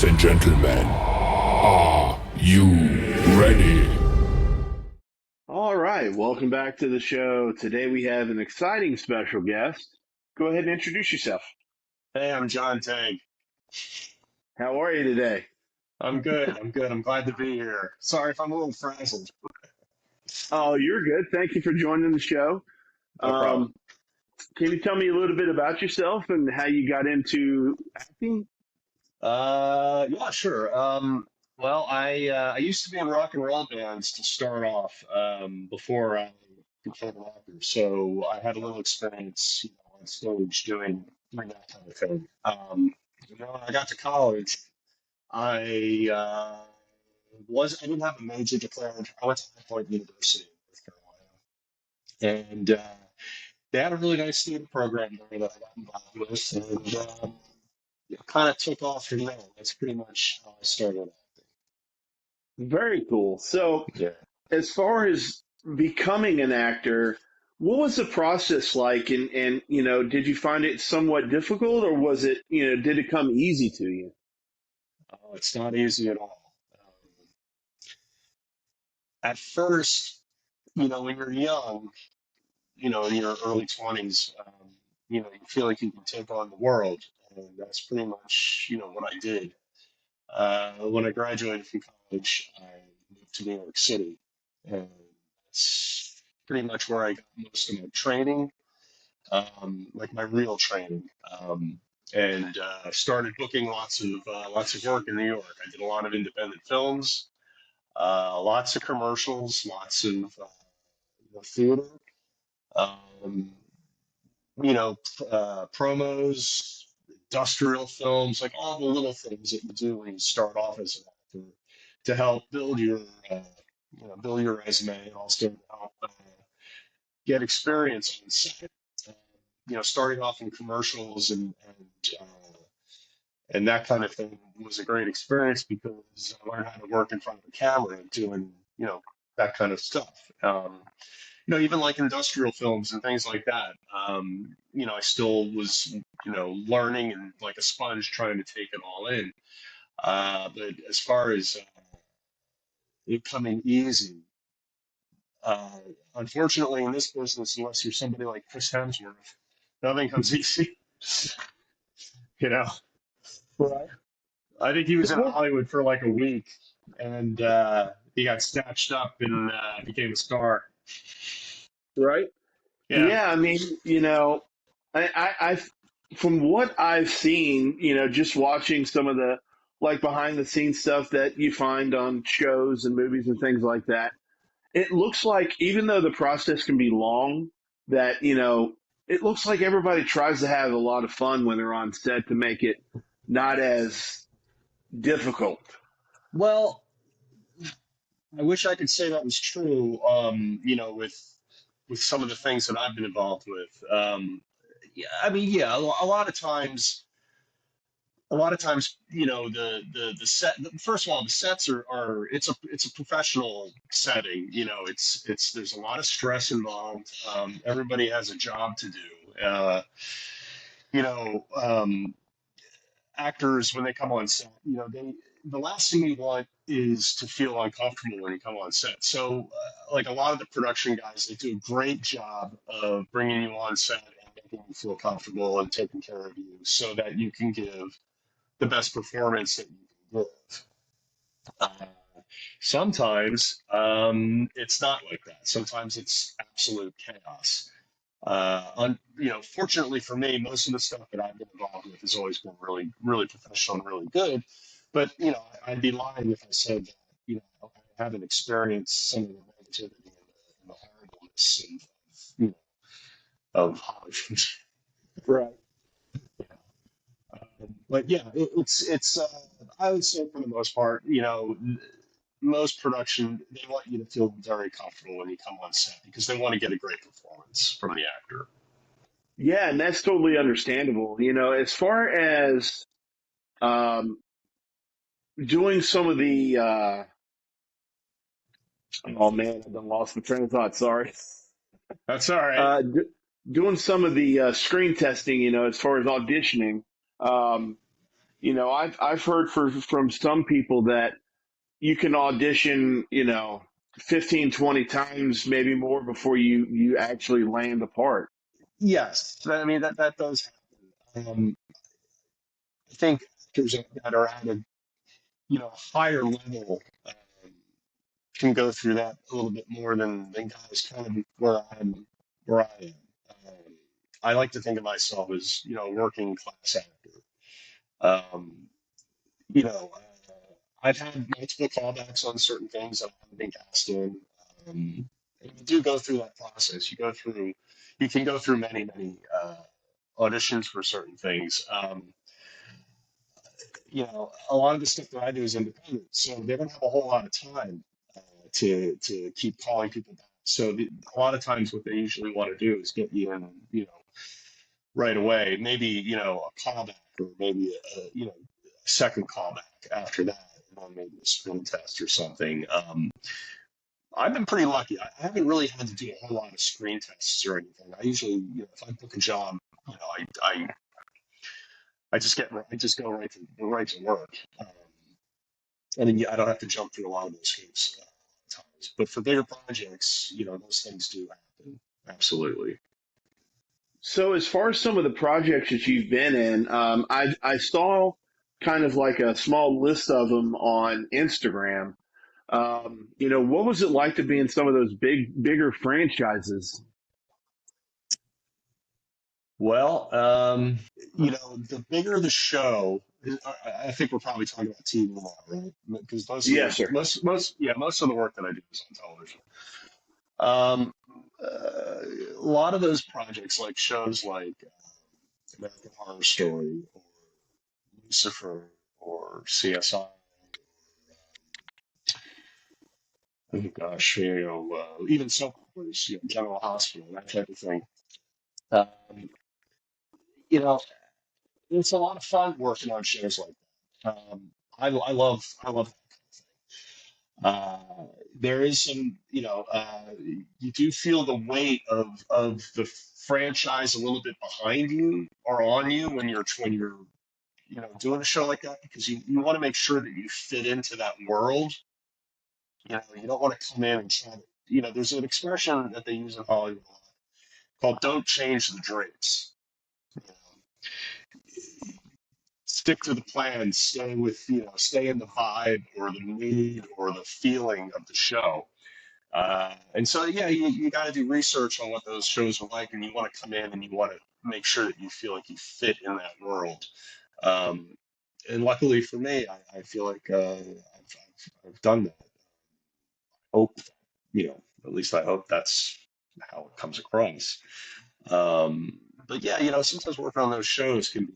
Ladies and gentlemen, are you ready? All right, welcome back to the show. Today we have an exciting special guest. Go ahead and introduce yourself. Hey, I'm John Tague. How are you today? I'm good. I'm good. I'm glad to be here. Sorry if I'm a little frazzled. Oh, you're good. Thank you for joining the show. No problem. Um, can you tell me a little bit about yourself and how you got into acting? Yeah, sure. Well, I used to be in rock and roll bands to start off before I became an actor. So I had a little experience, on stage doing that kind of thing. When I got to college, I I didn't have a major declared. I went to High Point University in North Carolina, and they had a really nice student program there that I got involved with, and it kind of took off from there. That's pretty much how I started acting. Very cool. So, Yeah. as far as becoming an actor, what was the process like? And did you find it somewhat difficult, or was it, did it come easy to you? Oh, it's not easy at all. At first, when you're young, in your early 20s, you feel like you can take on the world, and that's pretty much, what I did. When I graduated from college, I moved to New York City, and that's pretty much where I got most of my training, like my real training, and started booking lots of work in New York. I did a lot of independent films, lots of commercials, lots of theater, um, promos, industrial films, like all the little things that you do when you start off as an actor to help build your resume and also to help get experience on set. Uh, Starting off in commercials and that kind of thing was a great experience because I learned how to work in front of a camera doing, that kind of stuff. Even like industrial films and things like that. I still was, learning and like a sponge trying to take it all in. But as far as it coming easy, uh, unfortunately, in this business, unless you're somebody like Chris Hemsworth, nothing comes easy. You know, Right. I think he was in Well, Hollywood for like a week, and he got snatched up and became a star. right. Yeah. Yeah, I mean, I from what I've seen, just watching some of the like behind the scenes stuff that you find on shows and movies and things like that, it looks like even though the process can be long, that, it looks like everybody tries to have a lot of fun when they're on set to make it not as difficult. Well, I wish I could say that was true. With some of the things that I've been involved with. Yeah, I mean, yeah, a lot of times, the set. First of all, the sets are it's a professional setting. It's there's a lot of stress involved. Everybody has a job to do. You know, um, Actors when they come on set, the last thing you want is to feel uncomfortable when you come on set. So, like a lot of the production guys, they do a great job of bringing you on set and making you feel comfortable and taking care of you, so that you can give the best performance that you can give. Uh, Sometimes it's not like that. Sometimes it's absolute chaos. Fortunately for me, most of the stuff that I've been involved with has always been really, really professional and really good. But I'd be lying if I said that I haven't experienced some of the negativity and the horribleness of Hollywood. Right. But yeah, it's I would say for the most part, most production they want you to feel very comfortable when you come on set because they want to get a great performance from the actor. Yeah, and that's totally understandable. As far as um, doing some of the, oh man, I done lost my train of thought. Sorry. That's all right. Doing some of the screen testing, as far as auditioning. Um, I've heard from some people that you can audition, 15, 20 times, maybe more before you actually land the part. Yes, I mean that does happen. I think actors that are at a higher level can go through that a little bit more than guys kind of where I am. Um, I like to think of myself as a working class actor. Um, you know, I've had multiple callbacks on certain things that I haven't been cast in. And you do go through that process. You can go through many auditions for certain things. A lot of the stuff that I do is independent, so they don't have a whole lot of time to keep calling people back. So a lot of times, what they usually want to do is get you in, right away. Maybe a callback, or maybe a second callback after that, and then maybe a screen test or something. I've been pretty lucky. I haven't really had to do a whole lot of screen tests or anything. I usually, if I book a job, you know, I just go right to work. And then I don't have to jump through a lot of those hoops times. But for bigger projects, those things do happen. Absolutely. So as far as some of the projects that you've been in, I saw kind of like a small list of them on Instagram. What was it like to be in some of those bigger franchises? Well, the bigger the show, I think we're probably talking about TV now, right? Because Yes, sir. most of the work that I do is on television. Um, a lot of those projects, like shows like American Horror Story or Lucifer or CSI. Oh gosh, even soap operas, General Hospital, that type of thing. Um, you know, it's a lot of fun working on shows like that. I love uh, there is some, you do feel the weight of the franchise a little bit behind you or on you when you're doing a show like that, because you want to make sure that you fit into that world. You don't want to come in and try to, there's an expression that they use in Hollywood a lot called "Don't change the drapes." You know, Stick to the plan, stay in the vibe or the mood or the feeling of the show. And so, yeah, you got to do research on what those shows are like, and you want to come in and you want to make sure that you feel like you fit in that world. Um, and luckily for me, I feel like I've done that. Hope, at least I hope that's how it comes across. Um, but yeah, sometimes working on those shows can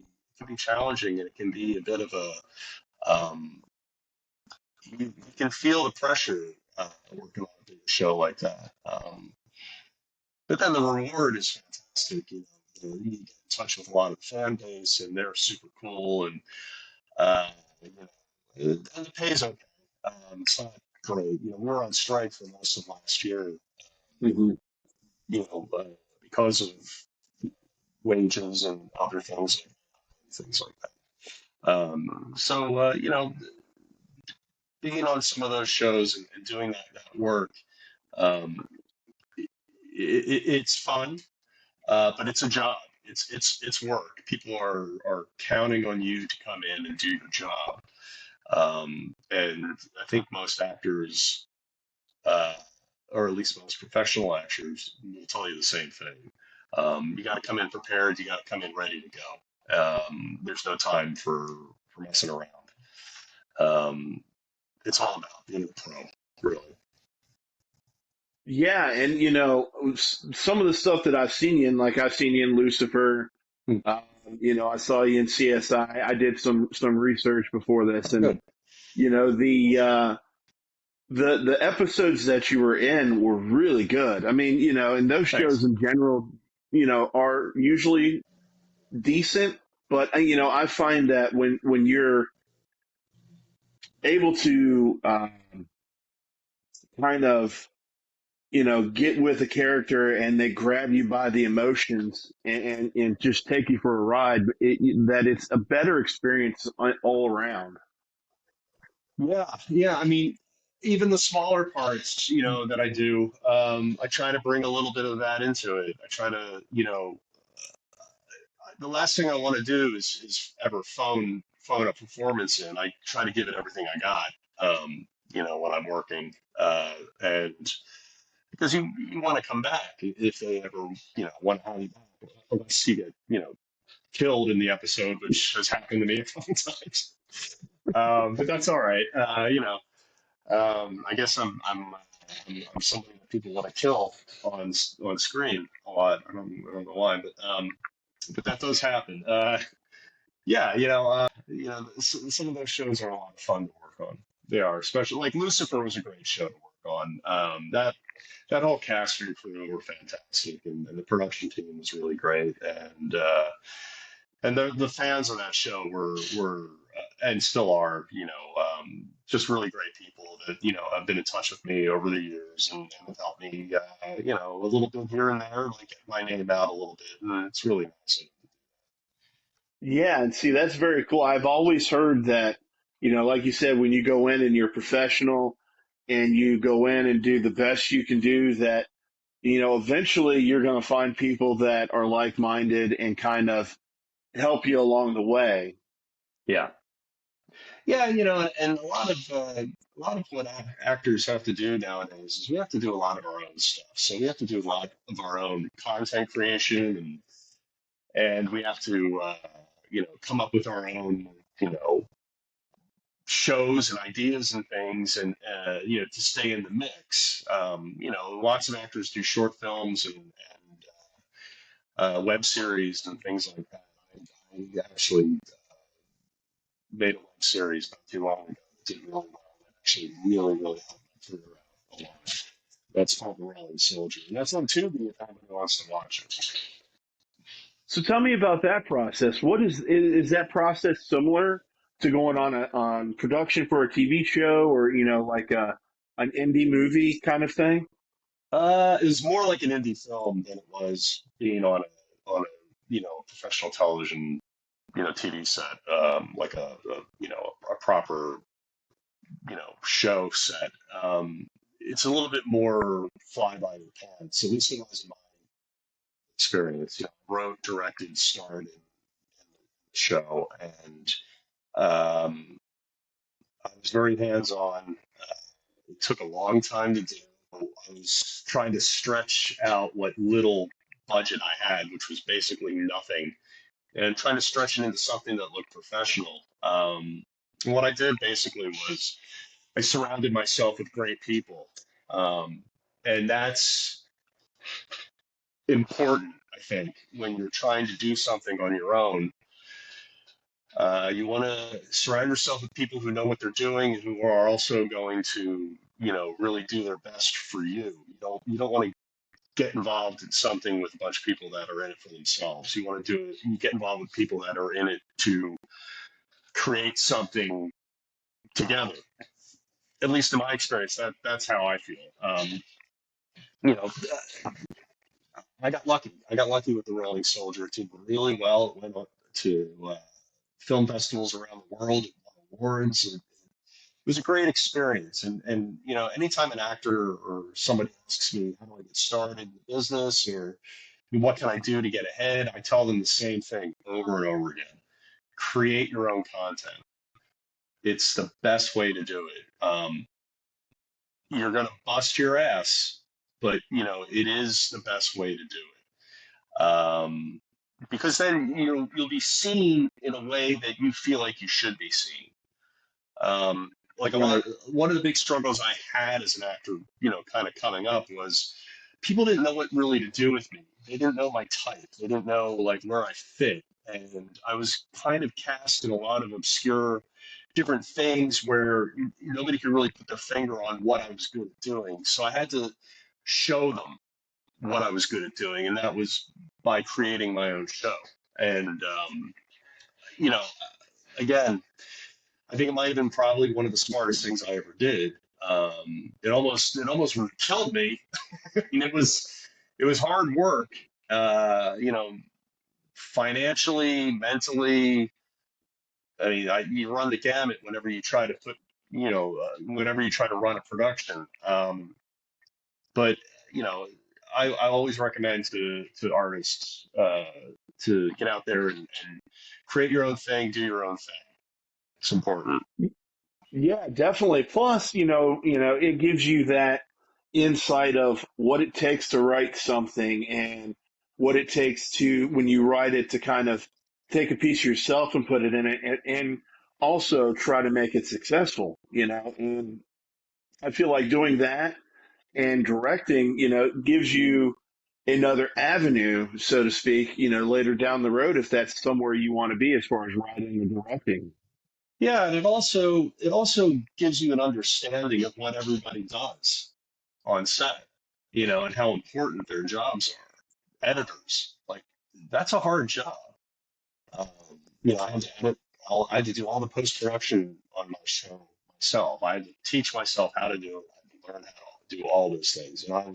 be challenging, and it can be a bit of a you can feel the pressure working on a big show like that. But then the reward is fantastic. You get in touch with a lot of the fan base, and they're super cool, and and the pay's okay. It's not great. We were on strike for most of last year. Hmm. Because of wages and other things like that. So being on some of those shows and doing that work, um, it's fun, but it's a job. It's work. People are counting on you to come in and do your job. And I think most actors, uh, or at least most professional actors, will tell you the same thing. You got to come in prepared. You got to come in ready to go. There's no time for messing around. Um, it's all about being a pro, really. Yeah, and some of the stuff that I've seen you in, like I've seen you in Lucifer. Hmm. I saw you in CSI. I did some research before this, and Good. the episodes that you were in were really good. I mean, and those shows Thanks. in general, are usually decent, but I find that when you're able to kind of get with a character and they grab you by the emotions and just take you for a ride, that it's a better experience all around. Yeah. I mean, even the smaller parts, that I do, I try to bring a little bit of that into it. I try to, the last thing I want to do is ever phone a performance in. I try to give it everything I got, when I'm working, and because you want to come back if they ever want to have you back, unless you get killed in the episode, which has happened to me a couple times. But that's all right. I guess I'm somebody that people want to kill on screen a lot. I don't know why, but that does happen. Yeah, some of those shows are a lot of fun to work on. They are, especially like Lucifer was a great show to work on. That whole cast and crew were fantastic, and the production team was really great, and the fans of that show were and still are, just really great people that have been in touch with me over the years and have helped me, a little bit here and there, like get my name out a little bit, and it's really nice. Yeah, and see, that's very cool. I've always heard that, like you said, when you go in and you're professional and you go in and do the best you can do, that, eventually you're going to find people that are like-minded and kind of help you along the way. Yeah. Yeah, and a lot of what actors have to do nowadays is we have to do a lot of our own stuff. So we have to do a lot of our own content creation, and we have to come up with our own shows and ideas and things, and to stay in the mix. Lots of actors do short films and web series and things like that. I actually made a web series not too long ago that did really well. That actually really helped my career out a lot. That's called The Rallying Soldier, and that's on Tubi if anybody wants to watch it. So tell me about that process. What is that process similar to going on production for a TV show, or like an indie movie kind of thing? It was more like an indie film than it was being on a professional television TV set, like a proper show set. It's a little bit more fly by the pants. At least it was in my experience. Wrote, directed, starred in the show, and um, I was very hands on. It took a long time to do. I was trying to stretch out what little budget I had, which was basically nothing, and trying to stretch it into something that looked professional. And what I did basically was I surrounded myself with great people. Um, and that's important, I think, when you're trying to do something on your own. You want to surround yourself with people who know what they're doing and who are also going to, really do their best for you. You don't want to get involved in something with a bunch of people that are in it for themselves. You want to do it, you get involved with people that are in it to create something together. At least in my experience, that's how I feel. You know, I got lucky. I got lucky with the Rolling Soldier. It did really well. It went up to film festivals around the world, it won awards. And it was a great experience. And anytime an actor or somebody asks me how do I get started in the business or what can I do to get ahead, I tell them the same thing over and over again. Create your own content. It's the best way to do it. You're gonna bust your ass, but it is the best way to do it. Because then you'll be seen in a way that you feel like you should be seen. Like one of the big struggles I had as an actor, kind of coming up was people didn't know what really to do with me. They didn't know my type. They didn't know like where I fit, and I was kind of cast in a lot of obscure different things where nobody could really put their finger on what I was good at doing. So I had to show them what I was good at doing, and that was by creating my own show. And you know, again, I think it might have been probably one of the smartest things I ever did. It almost killed me. And it was hard work, you know, financially, mentally. I mean, you run the gamut whenever you try to whenever you try to run a production. But you know, I always recommend to artists to get out there and create your own thing, do your own thing. It's important. Yeah, definitely. Plus, it gives you that insight of what it takes to write something and what it takes to, when you write it, to kind of take a piece of yourself and put it in it and also try to make it successful. And I feel like doing that and directing, gives you another avenue, so to speak, later down the road if that's somewhere you want to be as far as writing and directing. Yeah, and it also gives you an understanding of what everybody does on set, and how important their jobs are. Editors, like, that's a hard job. Um, I had to edit I had to do all the post production on my show myself. I had to teach myself how to do it. I had to learn how to do all those things, and I'm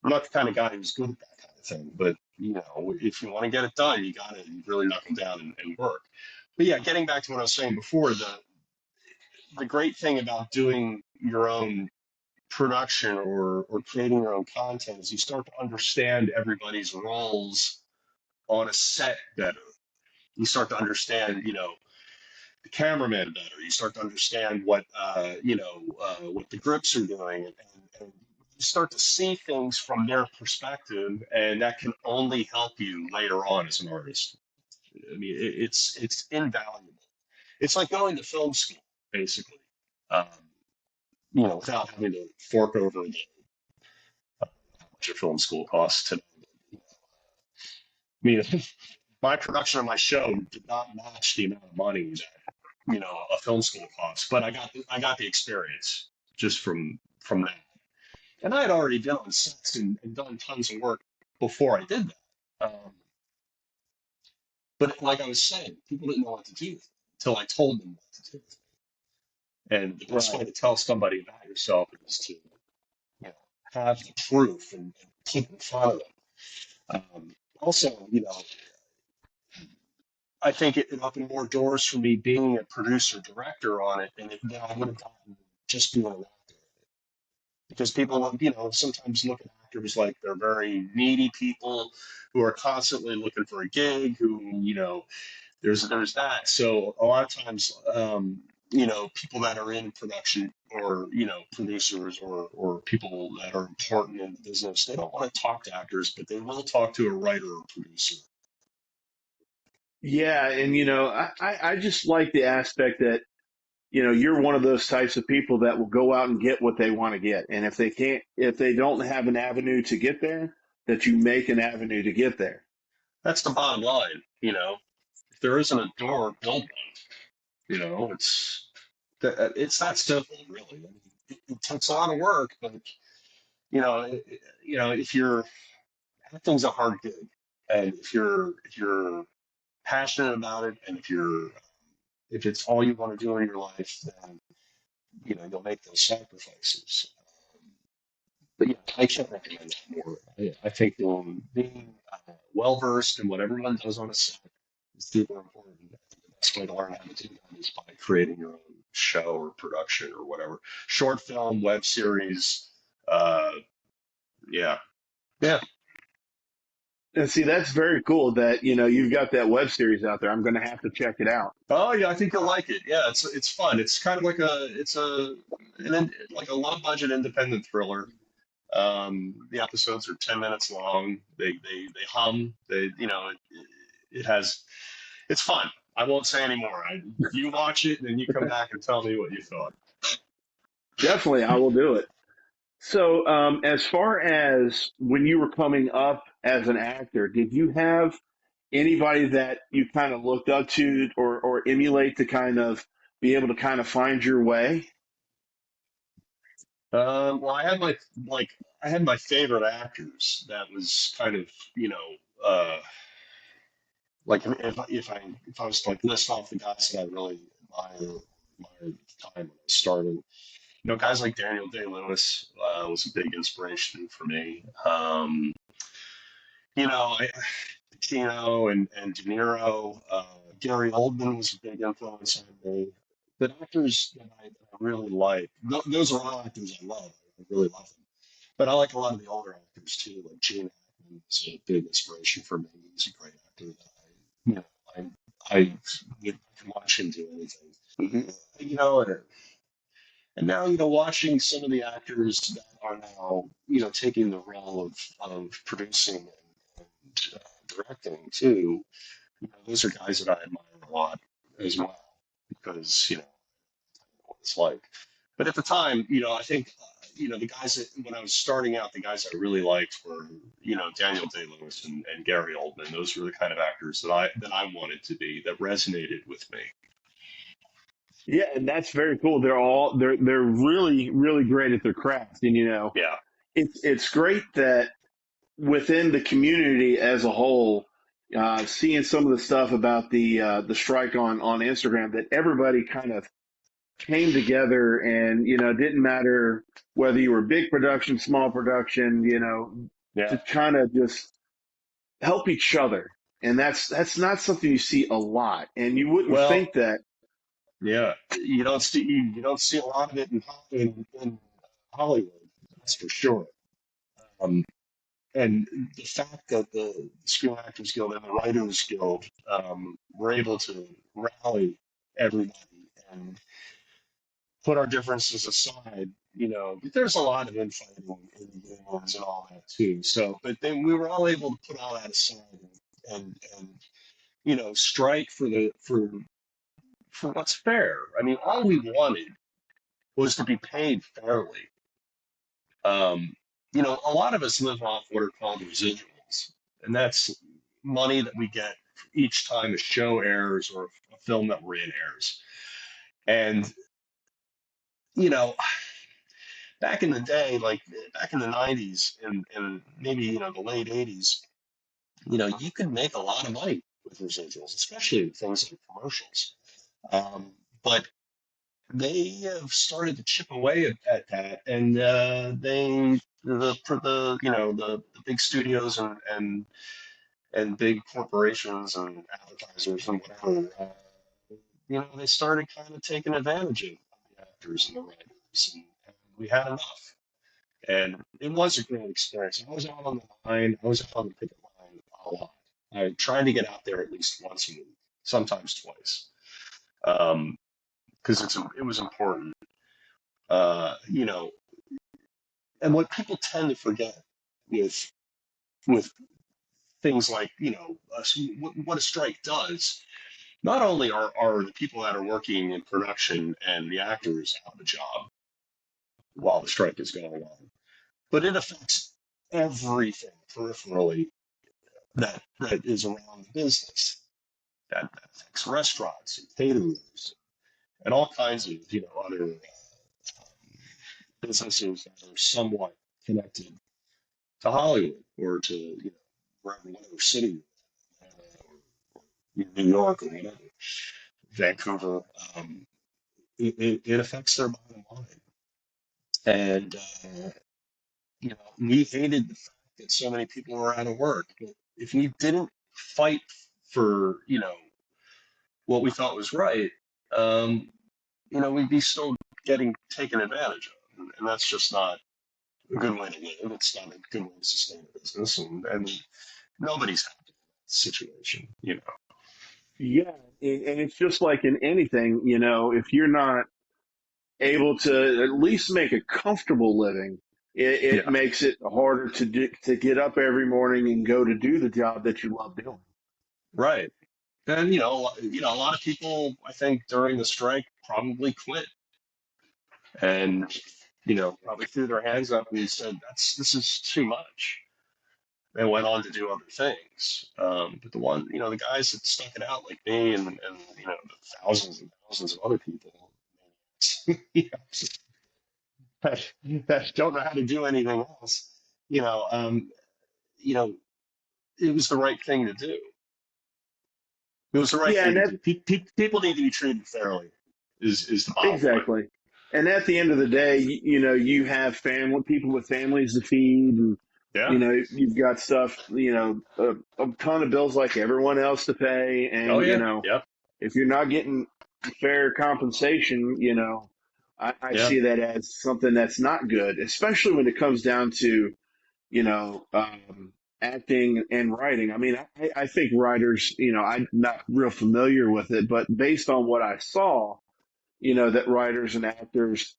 not the kind of guy who's good at that kind of thing. But if you want to get it done, you got to really knuckle down and work. But yeah, getting back to what I was saying before, the great thing about doing your own production or creating your own content is you start to understand everybody's roles on a set better. You start to understand, the cameraman better. You start to understand what the grips are doing, and you start to see things from their perspective, and that can only help you later on as an artist. I mean, it's invaluable. It's like going to film school, basically. Um, without having to fork over how much a film school costs today. I mean, my production of my show did not match the amount of money that a film school costs, but I got the experience just from that. And I had already been on sets and done tons of work before I did that. But like I was saying, people didn't know what to do with it until I told them what to do with it. And the best way Right. to tell somebody about yourself is to have the proof and put it in front of them. Also, I think it opened more doors for me being a producer director on it than I would have gotten just being an actor. Because people, sometimes look at actors like they're very needy people who are constantly looking for a gig, there's that. So a lot of times, people that are in production or, producers or people that are important in the business, they don't want to talk to actors, but they will talk to a writer or producer. Yeah, and I just like the aspect that you're one of those types of people that will go out and get what they want to get, and if they don't have an avenue to get there, that you make an avenue to get there. That's the bottom line. If there isn't a door, build one. It's that simple, really. I mean, it takes a lot of work, but if you're acting's a hard gig, and if you're passionate about it, and if it's all you want to do in your life, then you'll make those sacrifices. But yeah, I can't recommend that more. I think being well versed in what everyone does on a set is super important. I think the best way to learn how to do that is by creating your own show or production or whatever, short film, web series. Uh, yeah, yeah. And see, that's very cool that you've got that web series out there. I'm going to have to check it out. Oh yeah, I think you'll like it. Yeah, it's fun. It's kind of like like a low budget independent thriller. The episodes are 10 minutes long. They hum. It has. It's fun. I won't say anymore. You watch it and then you come back and tell me what you thought. Definitely, I will do it. So, as far as when you were coming up as an actor, did you have anybody that you kind of looked up to or emulate to kind of be able to kind of find your way? Well, I had my favorite actors. That was kind of like if I was to like list off the guys that I really admired at the time when I started. guys like Daniel Day-Lewis was a big inspiration for me. Pacino and De Niro, Gary Oldman was a big influence on me. But actors that I really like, those are all actors I love. I really love them. But I like a lot of the older actors too, like Gene Hackman is a big inspiration for me. He's a great actor that I can watch him do anything. You know, and now, watching some of the actors that are now, taking the role of producing and directing too, those are guys that I admire a lot as well because, what it's like. But at the time, I think, the guys that, when I was starting out, the guys I really liked were, Daniel Day-Lewis and Gary Oldman. Those were the kind of actors that I wanted to be, that resonated with me. Yeah, and that's very cool. They're really really great at their craft, and Yeah. it's great that within the community as a whole, seeing some of the stuff about the strike on Instagram, that everybody kind of came together, and didn't matter whether you were big production, small production, Yeah. to kind of just help each other, and that's not something you see a lot, and you wouldn't Well, think that. yeah, you don't see a lot of it in Hollywood, that's for sure. Um, and the fact that the Screen Actors Guild and the Writers Guild were able to rally everybody and put our differences aside, there's a lot of infighting in the unions and all that too. So, but then we were all able to put all that aside and strike for what's fair. I mean, all we wanted was to be paid fairly. Um, a lot of us live off what are called residuals, and that's money that we get each time a show airs or a film that we're in airs. And, you know, back in the day, like back in the 90s and maybe, the late 80s, you could make a lot of money with residuals, especially with things like commercials. But they have started to chip away at that, and the big studios and big corporations and advertisers and whatever, they started kind of taking advantage of the actors and the writers, and we had enough. And it was a great experience. I was out on the line. I was out on the picket line a lot. I tried to get out there at least once a week, sometimes twice, because it was important. Uh, you know, and what people tend to forget with with things like what a strike does. Not only are the people that are working in production and the actors out of a job while the strike is going on, but it affects everything peripherally that is around the business. That affects restaurants and caterers and all kinds of other businesses that are somewhat connected to Hollywood or to whatever city, or New York or whatever, Vancouver. It affects their bottom line, and we hated the fact that so many people were out of work. But if we didn't fight for what we thought was right, um, we'd be still getting taken advantage of, and that's just not a good way to live. It's not a good way to sustain a business, and nobody's happy in that situation. Yeah, and it's just like in anything, if you're not able to at least make a comfortable living, it Yeah, makes it harder to get up every morning and go to do the job that you love doing. right. And a lot of people, I think, during the strike probably quit and probably threw their hands up and said, this is too much, and went on to do other things. But the guys that stuck it out, like me and the thousands and thousands of other people, you know, that don't know how to do anything else, you know, um, you know, it was the right thing to do. It was the right Yeah, thing and to that do. People need to be treated fairly. Is the bottom line. exactly. and at the end of the day, you have family, people with families to feed, and Yeah. you've got stuff, a ton of bills like everyone else to pay, Oh and yeah. Yep. if you're not getting fair compensation, I Yeah. see that as something that's not good, especially when it comes down to you know, acting and writing. I mean, I think writers, I'm not real familiar with it, but based on what I saw, that writers and actors,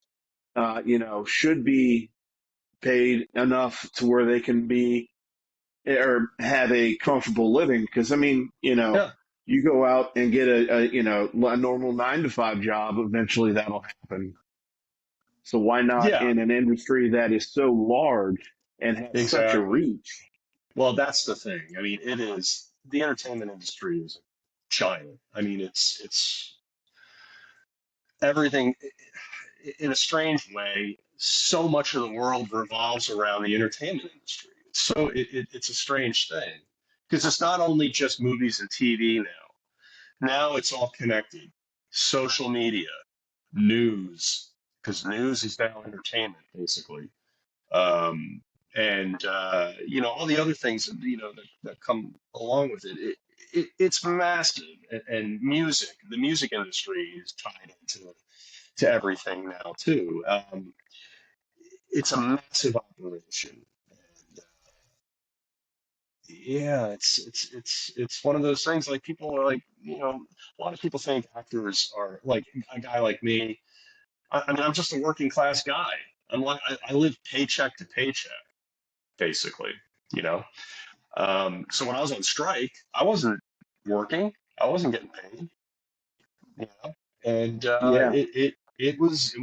should be paid enough to where they can be or have a comfortable living. Because I mean, Yeah. you go out and get a normal 9 to 5 job, eventually that'll happen. So why not Yeah. in an industry that is so large and has such a Exactly. reach? Well, that's the thing. I mean, the entertainment industry is giant. I mean, it's everything in a strange way. So much of the world revolves around the entertainment industry. It's a strange thing because it's not only just movies and TV now. Now it's all connected. Social media, news, because news is now entertainment basically. um, and all the other things that come along with it. It's massive, and the music industry is tied into to everything now too. It's a massive operation. And, yeah, it's one of those things. Like people are like, a lot of people think actors are like a guy like me. I mean, I'm just a working class guy. I live paycheck to paycheck basically, you know. So when I was on strike, I wasn't working, I wasn't getting paid, you know, and Yeah. it was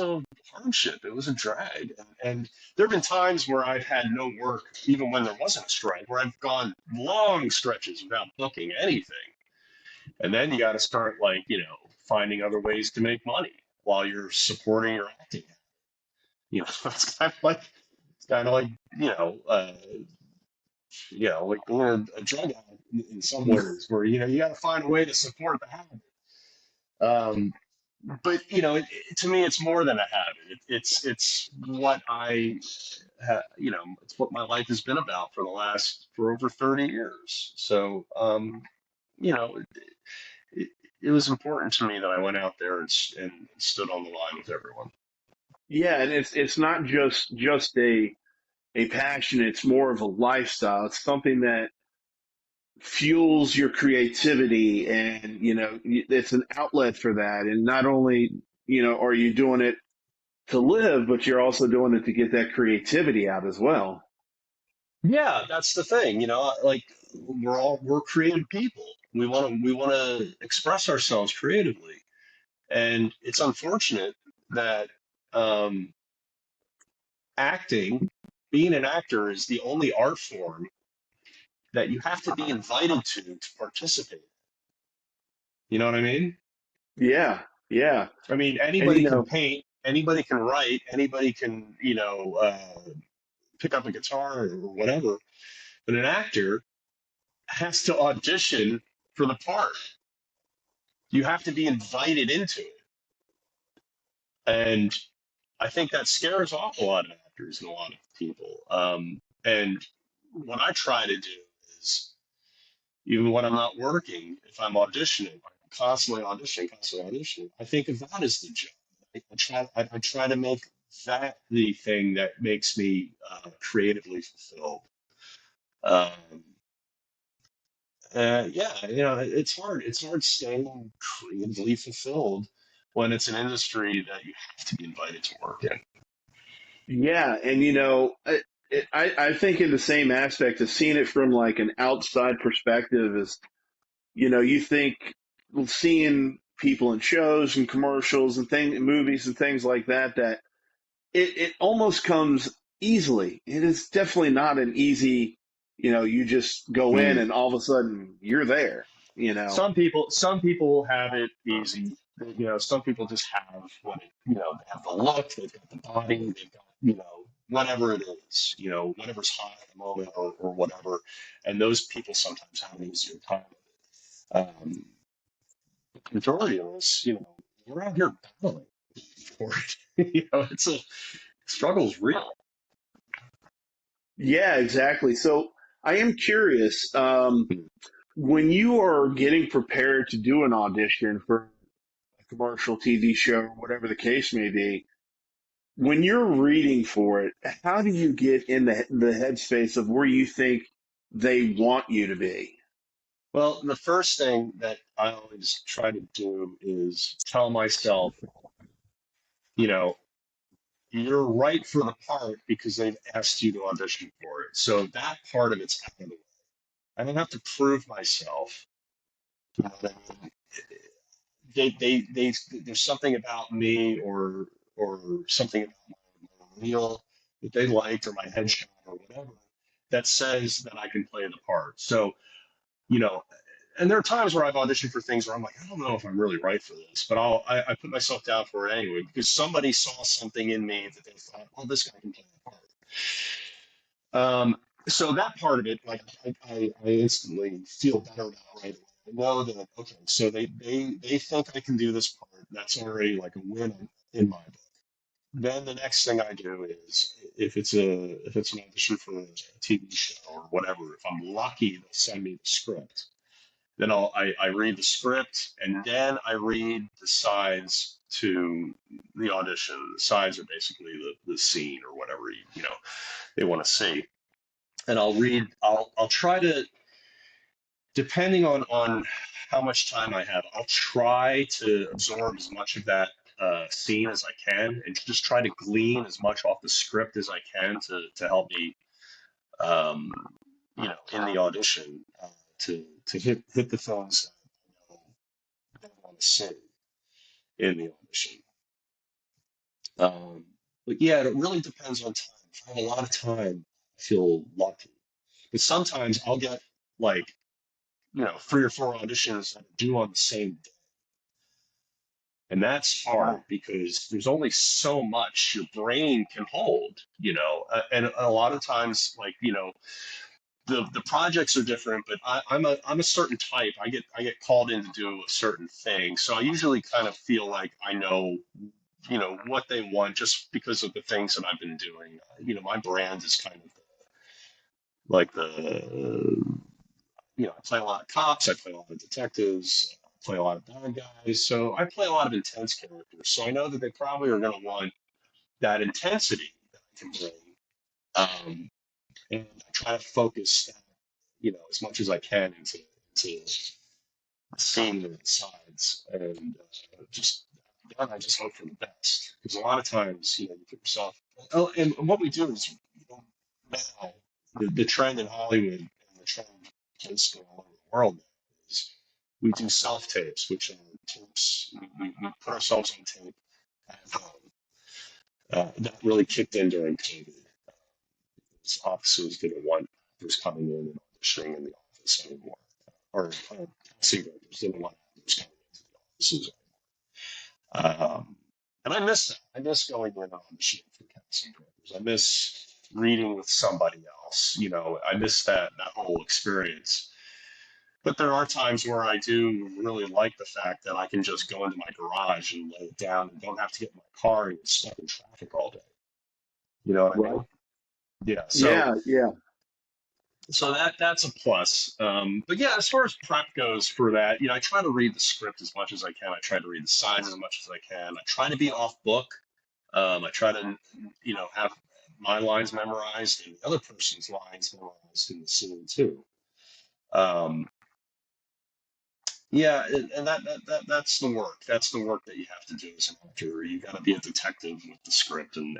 a hardship. It was a drag, and there have been times where I've had no work, even when there wasn't a strike, where I've gone long stretches without booking anything, and then you got to start like finding other ways to make money while you're supporting your acting. It's kind of like you know. Like being a drug addict in some ways, where you got to find a way to support the habit. Um, but to me, it's more than a habit. It's what it's what my life has been about for over 30 years. So you know, it, it was important to me that I went out there and stood on the line with everyone. Yeah, and it's not just a passion, it's more of a lifestyle. It's something that fuels your creativity, and it's an outlet for that. And not only, are you doing it to live, but you're also doing it to get that creativity out as well. Yeah, that's the thing. Like we're creative people. We want to express ourselves creatively, and it's unfortunate that um, acting, being an actor, is the only art form that you have to be invited to participate. You know what I mean? Yeah, yeah. I mean, And anybody can paint, anybody can write, anybody can pick up a guitar or whatever, but an actor has to audition for the part. You have to be invited into it. And I think that scares off a lot of actors and a lot of people. And what I try to do is, even when I'm not working, if I'm auditioning, I'm constantly auditioning, I think of that as the job. I try to make that the thing that makes me creatively fulfilled. Um, yeah, it's hard. It's hard staying creatively fulfilled when it's an industry that you have to be invited to work in. yeah, and I think in the same aspect of seeing it from like an outside perspective is, you think seeing people in shows and commercials and movies and things like that, that it almost comes easily. It is definitely not an easy, you just go in Mm. and all of a sudden you're there, you know. Some people have it easy. Some people just have they have the look, they've got the body, they've got whatever it is, whatever's hot at the moment, or whatever, and those people sometimes have an easier time with it. The majority of us, we're out here battling. for it. It's a struggle's real. Yeah, exactly. So I am curious, when you are getting prepared to do an audition for a commercial TV show or whatever the case may be, when you're reading for it, how do you get in the headspace of where you think they want you to be? Well, the first thing that I always try to do is tell myself, you know, you're right for the part because they've asked you to audition for it. So that part of it's out of the way. I don't have to prove myself. You know what I mean? There's something about me or something about my reel that they liked or my headshot or whatever that says that I can play the part. So, you know, and there are times where I've auditioned for things where I'm like, I don't know if I'm really right for this, but I put myself down for it anyway because somebody saw something in me that they thought, oh, this guy can play the part. So that part of it, like I instantly feel better now right away. I know that okay, so they think I can do this part. That's already like a win in my book. Then the next thing I do is if it's an audition for a TV show or whatever, if I'm lucky, they'll send me the script. Then I read the script and then I read the sides to the audition. The sides are basically the scene or whatever they want to see. And I'll try to, depending on how much time I have, I'll try to absorb as much of that scene as I can and just try to glean as much off the script as I can to help me um, in the audition to hit the films that I want to see in the audition. But yeah, it really depends on time. If I have a lot of time, I feel lucky. But sometimes I'll get like 3 or 4 auditions that are due on the same day. And that's hard Wow. because there's only so much your brain can hold, and a lot of times, like, the projects are different, but I'm a certain type. I get called in to do a certain thing. So I usually kind of feel like I know, what they want just because of the things that I've been doing. My brand is kind of like I play a lot of cops, I play a lot of detectives, I play a lot of bad guys. So I play a lot of intense characters. So I know that they probably are going to want that intensity that I can bring. And I try to focus that, as much as I can into seeing the sides and just then I just hope for the best because a lot of times you put yourself. Oh, and what we do is now the trend in Hollywood and the trend basically all over the world now is we do self tapes, which are tapes we put ourselves on tape at home. That really kicked in during COVID. Offices didn't want actors coming in and auditioning in the office anymore, or casting directors didn't want actors coming into the offices anymore. And I miss that. I miss going in and auditioning for casting directors. I miss reading with somebody else. I miss that whole experience. But there are times where I do really like the fact that I can just go into my garage and lay it down and don't have to get in my car and get stuck in traffic all day. You know what I Right. mean? Yeah. So Yeah, yeah. so that's a plus. But yeah, as far as prep goes for that, I try to read the script as much as I can. I try to read the sides as much as I can. I try to be off book. I try to, have my lines memorized and the other person's lines memorized in the scene too. Um, yeah, and that's the work. That's the work that you have to do as an actor. You got to be a detective with the script, and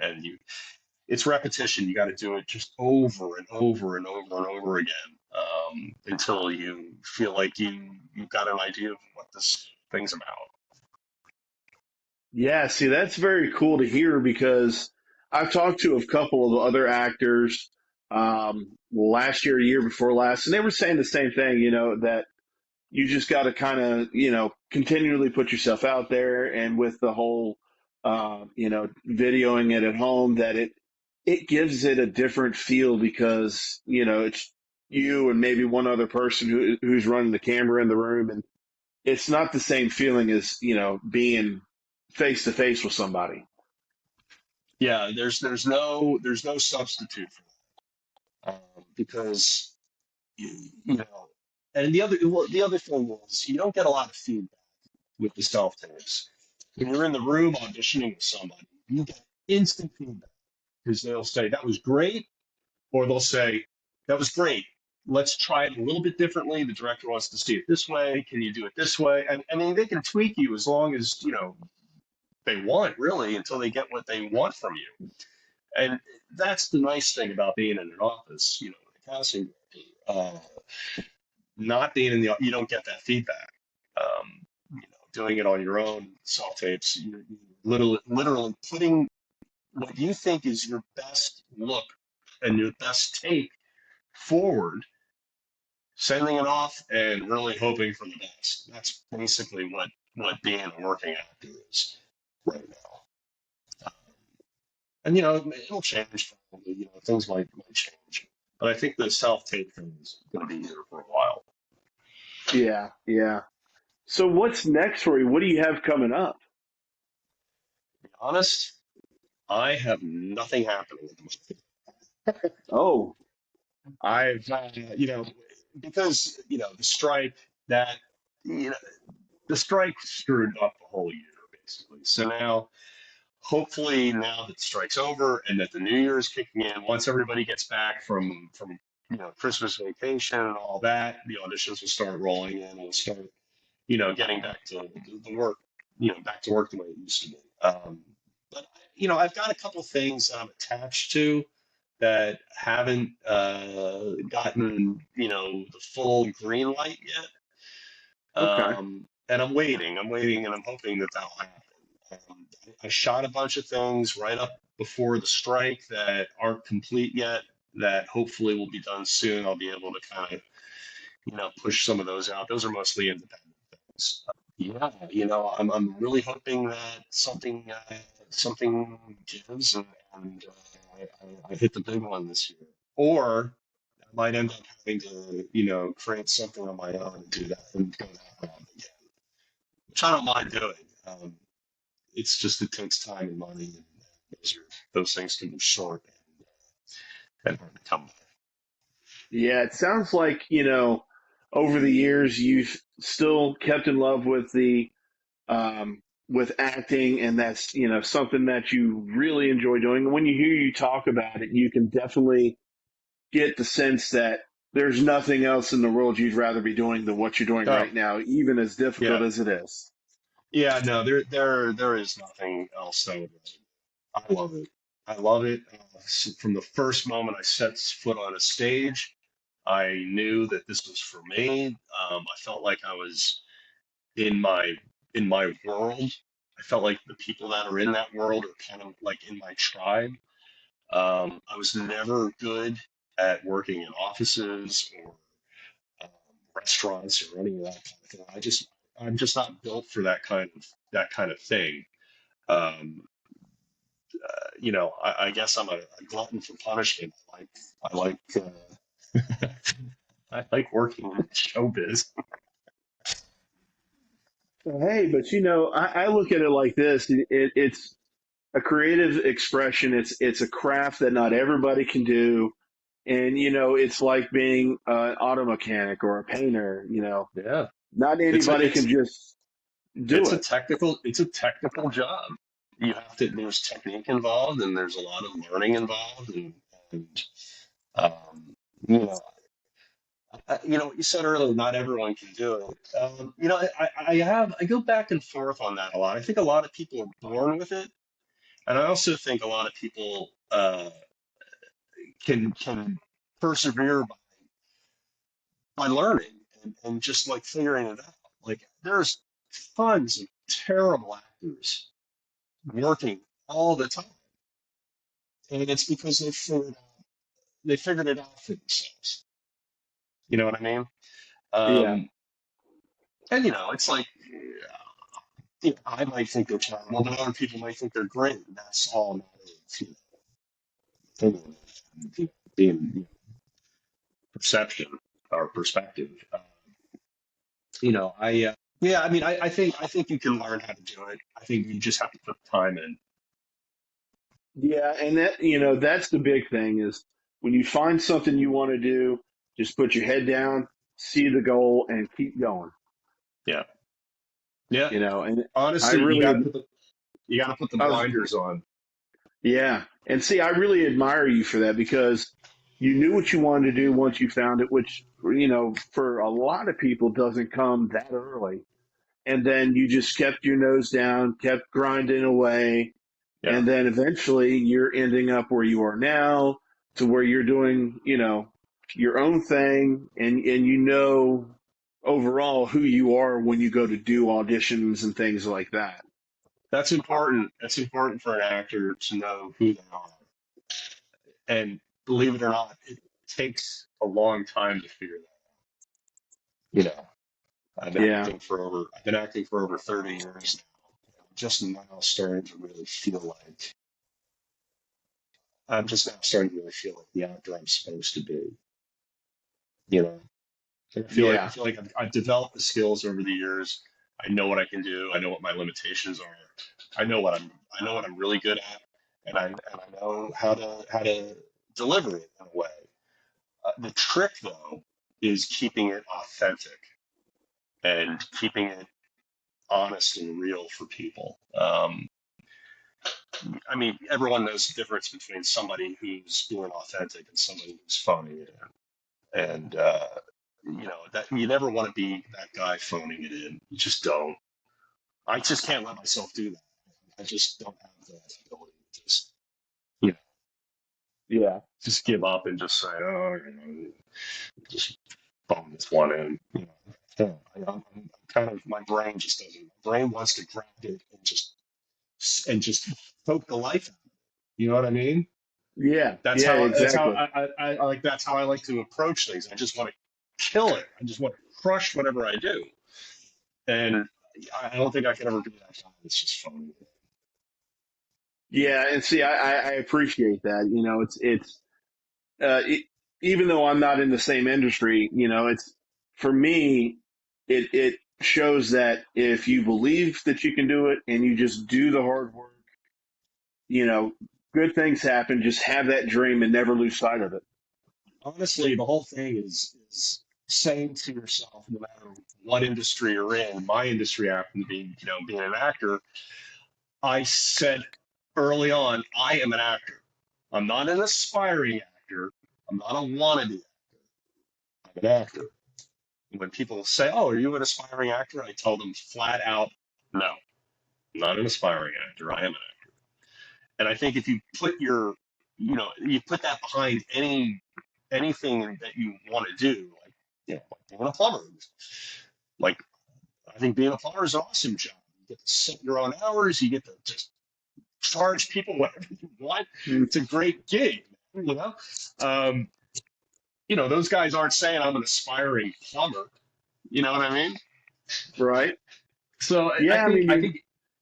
it's repetition. You got to do it just over and over and over and over again until you feel like you've got an idea of what this thing's about. Yeah, see, that's very cool to hear because I've talked to a couple of other actors last year, year before last, and they were saying the same thing, that you just got to kind of, continually put yourself out there. And with the whole, videoing it at home, that it gives it a different feel because, it's you and maybe one other person who's running the camera in the room. And it's not the same feeling as, being face to face with somebody. Yeah, there's no substitute for that, because you know, and the other thing is you don't get a lot of feedback with the self tapes. When you're in the room auditioning with somebody, you get instant feedback because they'll say that was great, or they'll say that was great. Let's try it a little bit differently. The director wants to see it this way. Can you do it this way? And I mean, they can tweak you as long as they want, really, until they get what they want from you. And that's the nice thing about being in an office, the casting director. Not being in you don't get that feedback. Doing it on your own, self tapes, you're literally putting what you think is your best look and your best take forward, sending it off, and really hoping for the best. That's basically what being a working actor is right now. And it'll change probably. Things might change, but I think the self tape thing is going to be here for a while. Yeah, yeah. So what's next for you? What do you have coming up? To be honest, I have nothing happening at the moment. Oh, I've because the strike that you know the strike screwed up the whole year basically. So now, hopefully, now that the strike's over and that the new year is kicking in, once everybody gets back from Christmas vacation and all that, the auditions will start rolling in and we'll start getting back to the work, back to work the way it used to be. But I've got a couple things that I'm attached to that haven't gotten the full green light yet. okay. And I'm waiting, and I'm hoping that that'll happen. I shot a bunch of things right up before the strike that aren't complete yet, that hopefully will be done soon. I'll be able to kind of, push some of those out. Those are mostly independent things. Yeah, I'm really hoping that something gives, and I hit the big one this year. Or I might end up having to, create something on my own and do that and go that route again, which I don't mind doing. It's just it takes time and money, and those things can be short and hard to come by. Yeah, it sounds like, over the years you've still kept in love with the with acting, and that's, something that you really enjoy doing. When you hear you talk about it, you can definitely get the sense that there's nothing else in the world you'd rather be doing than what you're doing Oh, right now, even as difficult yeah. as it is. Yeah, no, there is nothing else that would. I love it. I love it. From the first moment I set foot on a stage, I knew that this was for me. I felt like I was in my in my world. I felt like the people that are in that world are kind of like in my tribe. I was never good at working in offices or um, restaurants or any of that kind of thing. I'm just not built for that kind of thing. Um, I guess I'm a glutton for punishment. I like I like working in showbiz. Hey, but I look at it like this. It's a creative expression. It's a craft that not everybody can do, and it's like being an auto mechanic or a painter. Yeah, Not it's a anybody can it's just do it's a it. technical job. There's technique involved, and there's a lot of learning involved, and um, you know what you said earlier. Not everyone can do it. I go back and forth on that a lot. I think a lot of people are born with it, and I also think a lot of people can persevere by learning and just like figuring it out. Like there's tons of terrible actors working all the time, and it's because they figured it out for themselves. You know what I mean? Yeah, Um, and it's like I might think they're terrible, but other people might think they're great. And that's all a matter of opinion, being perception or perspective. I Yeah, I mean, I think you can learn how to do it. I think you just have to put the time in. Yeah, and that that's the big thing is when you find something you want to do, just put your head down, see the goal, and keep going. Yeah, yeah. And I Honestly, really, you got to put the I was, blinders on. yeah, and see, I really admire you for that because you knew what you wanted to do once you found it, which for a lot of people doesn't come that early, and then you just kept your nose down, kept grinding away, Yeah, and then eventually you're ending up where you are now to where you're doing your own thing, and overall who you are when you go to do auditions and things like that. that's important. That's important for an actor to know who they are. And believe it or not, it takes a long time to figure that out. You know, Yeah, I've been acting for over 30 years now. Just now starting to really feel like I'm just now starting to really feel like the actor I'm supposed to be. You know, I yeah, feel like I've developed the skills over the years. I know what I can do. I know what my limitations are. I know what I'm really good at, and I know how to deliver it in a way. The trick though is keeping it authentic and keeping it honest and real for people. I mean, everyone knows the difference between somebody who's being authentic and somebody who's phoning it in. And, that you never want to be that guy phoning it in. You just don't. I just can't let myself do that. I just don't have the ability to you know, yeah, just give up and just say, oh, just phone this one in. Yeah, I'm kind of, my brain just doesn't. My brain wants to grab it and just poke the life out of it. You know what I mean? yeah, That's yeah, how that's how exactly. I like that's how I like to approach things. I just want to kill it. I just want to crush whatever I do. And I don't think I can ever be that guy that's just phony. Yeah, and see, I appreciate that. It's even though I'm not in the same industry, it's for me, it shows that if you believe that you can do it and you just do the hard work, you know, good things happen. Just have that dream and never lose sight of it. Honestly, the whole thing is saying to yourself, no matter what industry you're in, my industry happened to be, being an actor. I said early on, I am an actor. I'm not an aspiring actor. I'm not a wannabe. I'm an actor. When people say, "Oh, are you an aspiring actor?" I tell them flat out, "No, I'm not an aspiring actor. I am an actor." And I think if you put you put that behind anything that you want to do, like being a plumber, like I think being a plumber is an awesome job. You get to set your own hours. You get to just charge people whatever you want. Mm. It's a great gig, you know. Um, those guys aren't saying I'm an aspiring plumber. You know what I mean? Right? So I Yeah, I think mean, I think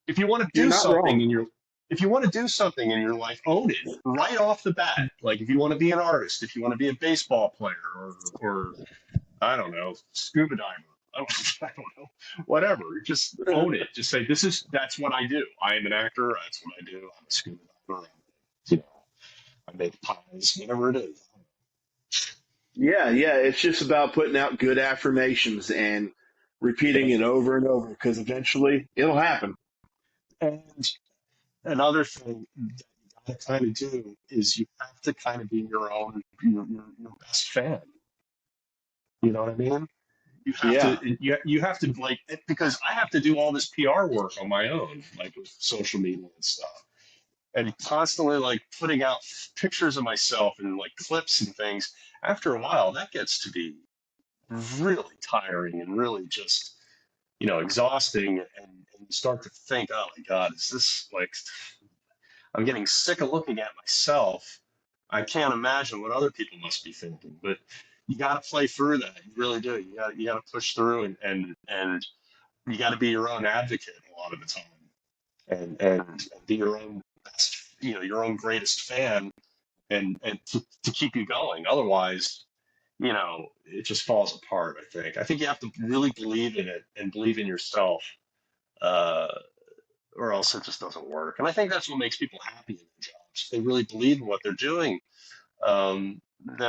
if you want to you're do not something wrong. in your if you want to do something in your life, own it right off the bat. Like if you want to be an artist, if you want to be a baseball player, or I don't know, scuba diver. I don't know, whatever. Just own it. Just say that's what I do. I am an actor. That's what I do. I'm a scuba diver. You know, I make pies. Whatever it is. Yeah, yeah. It's just about putting out good affirmations and repeating Yeah. it over and over because eventually it'll happen. And another thing that you gotta kind of do is you have to kind of be your best fan. You know what I mean? You have to Yeah, you have to like because I have to do all this PR work on my own, like with social media and stuff, and constantly like putting out pictures of myself and like clips and things. After a while, that gets to be really tiring and really just exhausting, and you start to think, oh my God, is this like I'm getting sick of looking at myself. I can't imagine what other people must be thinking. But you got to play through that. You really do. You got to push through, and you got to be your own advocate a lot of the time, and be your own best, your own greatest fan, and to keep you going. Otherwise, it just falls apart. I think you have to really believe in it and believe in yourself, uh, or else it just doesn't work. And I think that's what makes people happy in their jobs. If they really believe in what they're doing, then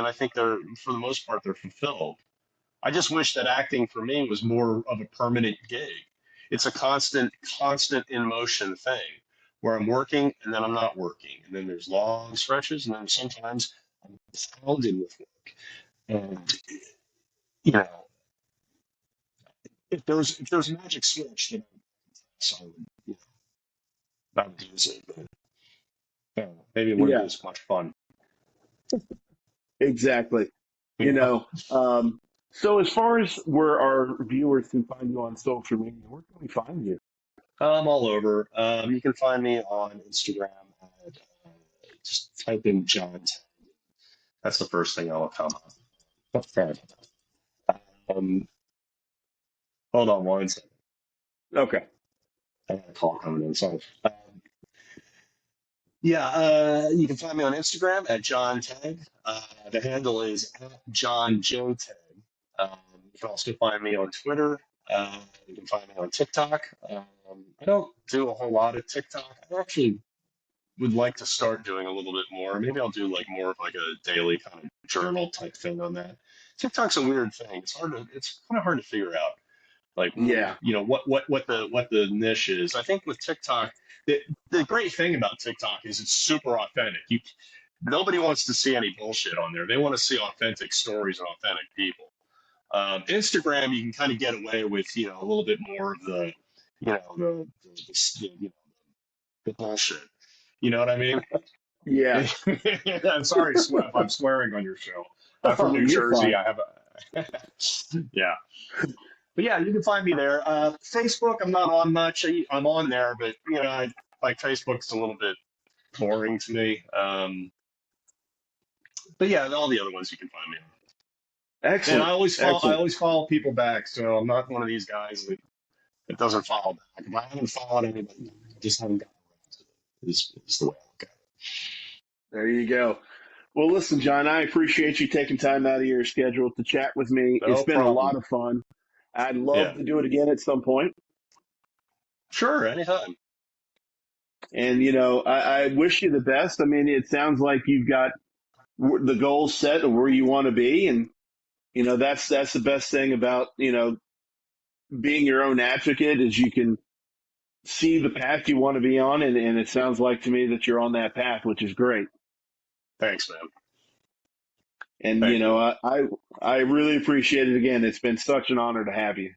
I think for the most part, they're fulfilled. I just wish that acting for me was more of a permanent gig. It's a constant in motion thing where I'm working and then I'm not working. And then there's long stretches and then sometimes I'm pounded with work. And, you know, if there was a magic switch, then I would, I would use it. But I don't know, maybe it wouldn't be Yeah, as much fun. exactly. You You know? know, so as far as where our viewers can find you on social media, where can we find you? I'm all over. You can find me on Instagram at just type in John. That's the first thing that'll come up. Okay. Um, hold on one second. Okay. I got a call coming in. Sorry. Yeah, you can find me on Instagram at John Tague. The handle is at John J Tag. You can also find me on Twitter. You can find me on TikTok. I don't do a whole lot of TikTok. I actually would like to start doing a little bit more. Maybe I'll do like more of like a daily kind of journal type thing on that. TikTok's a weird thing. It's kind of hard to figure out like Yeah. what the niche is. I think with TikTok, the great thing about TikTok is it's super authentic. Nobody wants to see any bullshit on there. They want to see authentic stories and authentic people. Instagram, you can kind of get away with a little bit more of the bullshit. You know what I mean? Yeah. I'm sorry, if I'm swearing on your show. I'm from Oh, New you're Jersey. fine. I have a yeah. But yeah, you can find me there. Facebook, I'm not on much. I'm on there, but like Facebook's a little bit boring to me. But yeah, all the other ones you can find me on. And I Excellent. always follow. I Excellent. always follow people back, so I'm not one of these guys that doesn't follow back. If I haven't followed anybody, I just haven't gotten around to it. Is the way I look at There you go. Well, listen, John, I appreciate you taking time out of your schedule to chat with me. it. It's No been a lot problem. of fun. I'd love Yeah, to do it again at some point. sure, anytime. And, I wish you the best. I mean, it sounds like you've got the goals set of where you want to be. And, that's the best thing about, being your own advocate is you can see the path you want to be on. And it sounds like to me that you're on that path, which is great. Thanks, man. And, Thank you. I really appreciate it again. It's been such an honor to have you.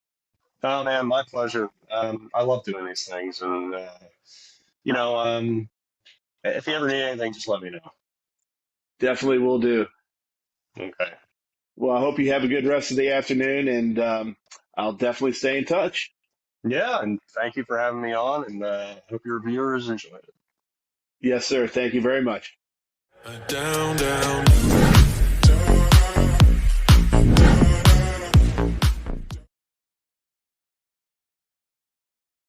Oh man, my pleasure. I love doing these things, and you know, if you ever need anything, just let me know. Definitely will do. Okay. Well, I hope you have a good rest of the afternoon, and I'll definitely stay in touch. Yeah, and thank you for having me on, and hope your viewers enjoyed it. Yes, sir. Thank you very much. Down, down,